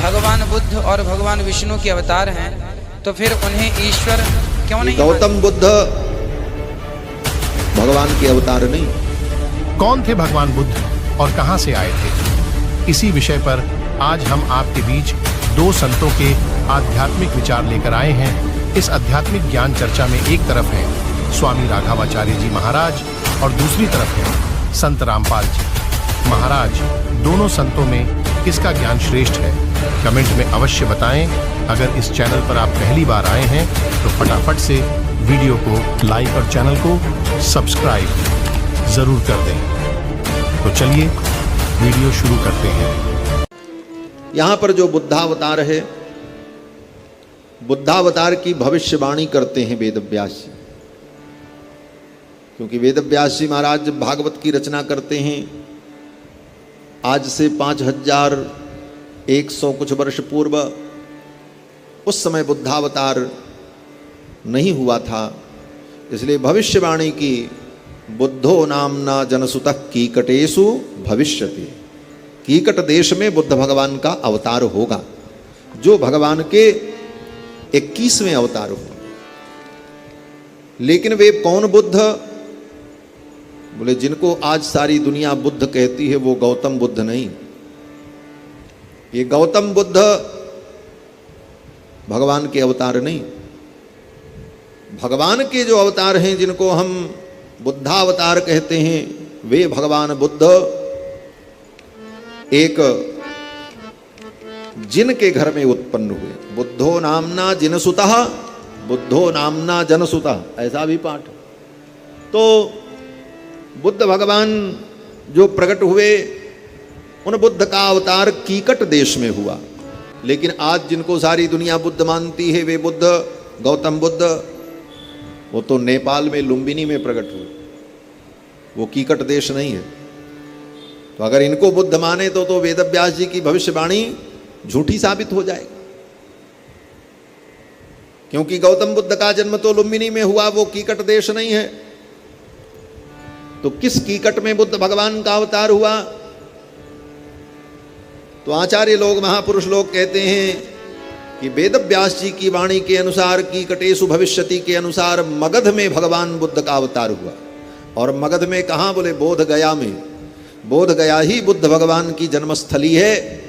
भगवान बुद्ध और भगवान विष्णु के अवतार हैं, तो फिर उन्हें ईश्वर क्यों नहीं? गौतम बुद्ध भगवान के अवतार नहीं। कौन थे भगवान बुद्ध और कहां से आए थे? इसी विषय पर आज हम आपके बीच दो संतों के आध्यात्मिक विचार लेकर आए हैं। इस आध्यात्मिक ज्ञान चर्चा में एक तरफ है स्वामी राघवाचार्य जी महाराज और दूसरी तरफ है संत रामपाल जी महाराज। दोनों संतों में किसका ज्ञान श्रेष्ठ है? कमेंट में अवश्य बताएं। अगर इस चैनल पर आप पहली बार आए हैं तो फटाफट से वीडियो को लाइक और चैनल को सब्सक्राइब जरूर कर दें। तो चलिए वीडियो शुरू करते हैं। यहां पर जो बुद्धावतार है, बुद्धावतार की भविष्यवाणी करते हैं वेदव्यास जी, क्योंकि वेदव्यास जी महाराज भागवत की रचना करते हैं आज से 5100 कुछ वर्ष पूर्व। उस समय बुद्धावतार नहीं हुआ था, इसलिए भविष्यवाणी की बुद्धो नामना जनसुतः कीकटेषु भविष्यति। कीकट देश में बुद्ध भगवान का अवतार होगा, जो भगवान के 21वें अवतार होंगे। लेकिन वे कौन बुद्ध? बोले जिनको आज सारी दुनिया बुद्ध कहती है वो गौतम बुद्ध नहीं। ये गौतम बुद्ध भगवान के अवतार नहीं। भगवान के जो अवतार हैं, जिनको हम बुद्धावतार कहते हैं, वे भगवान बुद्ध एक जिन के घर में उत्पन्न हुए। बुद्धो नामना जिनसुतः, बुद्धो नामना जनसुतः, ऐसा भी पाठ। तो बुद्ध भगवान जो प्रकट हुए, उन बुद्ध का अवतार कीकट देश में हुआ। लेकिन आज जिनको सारी दुनिया बुद्ध मानती है, वे बुद्ध गौतम बुद्ध, वो तो नेपाल में लुम्बिनी में प्रकट हुए, वो कीकट देश नहीं है। तो अगर इनको बुद्ध माने तो वेदव्यास जी की भविष्यवाणी झूठी साबित हो जाएगी, क्योंकि गौतम बुद्ध का जन्म तो लुम्बिनी में हुआ, वो कीकट देश नहीं है। तो किस कीकट में बुद्ध भगवान का अवतार हुआ? तो आचार्य लोग, महापुरुष लोग कहते हैं कि वेदव्यास जी की वाणी के अनुसार कीकटेषु भविष्यति के अनुसार मगध में भगवान बुद्ध का अवतार हुआ। और मगध में कहाँ? बोले बोध गया में। बोध गया ही बुद्ध भगवान की जन्मस्थली है।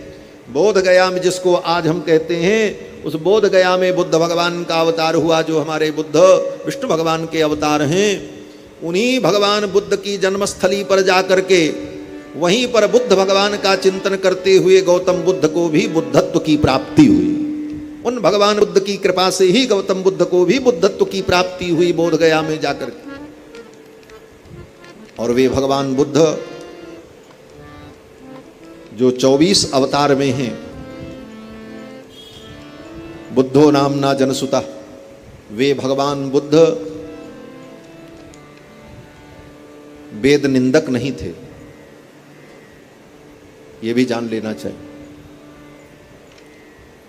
बोध गया में, जिसको आज हम कहते हैं, उस बोध गया में बुद्ध भगवान का अवतार हुआ। जो हमारे बुद्ध विष्णु भगवान के अवतार हैं, उन्हीं भगवान बुद्ध की जन्मस्थली पर जाकर के वहीं पर बुद्ध भगवान का चिंतन करते हुए गौतम बुद्ध को भी बुद्धत्व की प्राप्ति हुई। उन भगवान बुद्ध की कृपा से ही गौतम बुद्ध को भी बुद्धत्व की प्राप्ति हुई बोध गया में जाकर के। और वे भगवान बुद्ध जो 24 अवतार में हैं, बुद्धो नामना जनसुतः, वे भगवान बुद्ध वेद निंदक नहीं थे, ये भी जान लेना चाहिए।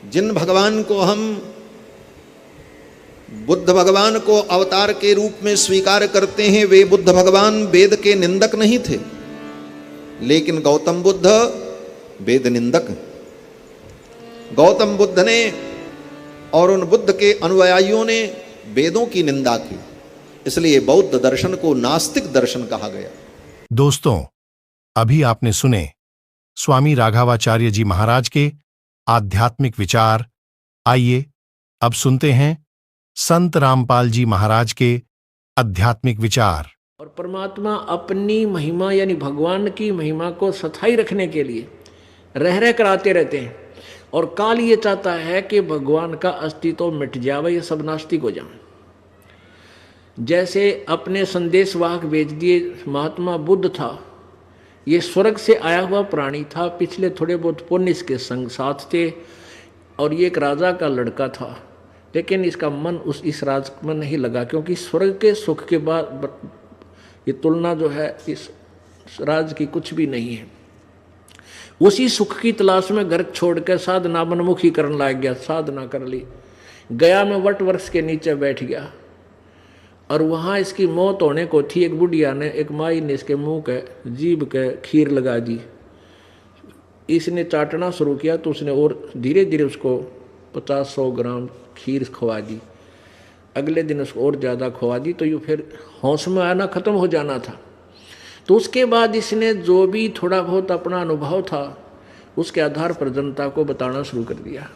जिन भगवान को हम बुद्ध भगवान को अवतार के रूप में स्वीकार करते हैं, वे बुद्ध भगवान वेद के निंदक नहीं थे। लेकिन गौतम बुद्ध वेद निंदक। गौतम बुद्ध ने और उन बुद्ध के अनुयायियों ने वेदों की निंदा की, इसलिए बौद्ध दर्शन को नास्तिक दर्शन कहा गया। दोस्तों, अभी आपने सुने स्वामी राघवाचार्य जी महाराज के आध्यात्मिक विचार। आइए अब सुनते हैं संत रामपाल जी महाराज के आध्यात्मिक विचार। और परमात्मा अपनी महिमा यानी भगवान की महिमा को स्थायी रखने के लिए रह रह कर आते रहते हैं। और काल ये चाहता है कि भगवान का अस्तित्व मिट जाए, ये सब नास्तिक हो जाए। जैसे अपने संदेशवाहक भेज दिए, महात्मा बुद्ध था, ये स्वर्ग से आया हुआ प्राणी था, पिछले थोड़े बहुत पुण्य इसके संग साथ थे, और ये एक राजा का लड़का था। लेकिन इसका मन इस राज में नहीं लगा, क्योंकि स्वर्ग के सुख के बाद ये तुलना जो है इस राज की कुछ भी नहीं है। उसी सुख की तलाश में घर छोड़कर साधना मनमुखी करने लग गया। साधना कर ली, गया में वट वृक्ष के नीचे बैठ गया, और वहाँ इसकी मौत होने को थी। एक बुढ़िया ने, एक माई ने इसके मुंह के जीभ के खीर लगा दी। इसने चाटना शुरू किया तो उसने और धीरे धीरे उसको 50-100 ग्राम खीर खवा दी। अगले दिन उसको और ज़्यादा खवा दी, तो ये फिर होश में आना ख़त्म हो जाना था। तो उसके बाद इसने जो भी थोड़ा बहुत अपना अनुभव था उसके आधार पर जनता को बताना शुरू कर दिया।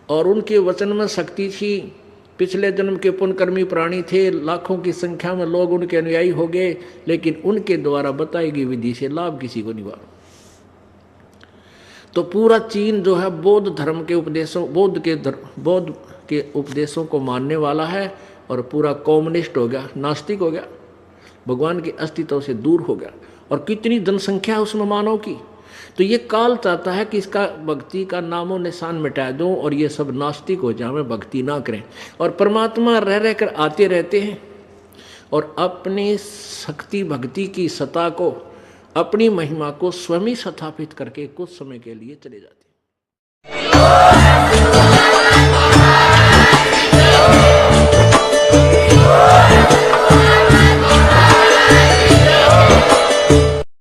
और उनके वचन में शक्ति थी, पिछले जन्म के पुण्यकर्मी प्राणी थे, लाखों की संख्या में लोग उनके अनुयायी हो गए, लेकिन उनके द्वारा बताई गई विधि से लाभ किसी को नहीं हुआ। तो पूरा चीन जो है बौद्ध धर्म के उपदेशों, बौद्ध के उपदेशों को मानने वाला है, और पूरा कम्युनिस्ट हो गया, नास्तिक हो गया, भगवान के अस्तित्व से दूर हो गया। और कितनी जनसंख्या है उसमें मानव की। तो ये काल चाहता है कि इसका भक्ति का नामो निशान मिटा दूं और ये सब नास्तिक हो जाए, भक्ति ना करें। और परमात्मा रह रह कर आते रहते हैं और अपनी शक्ति भक्ति की सत्ता को, अपनी महिमा को स्वयं ही स्थापित करके कुछ समय के लिए चले जाते हैं।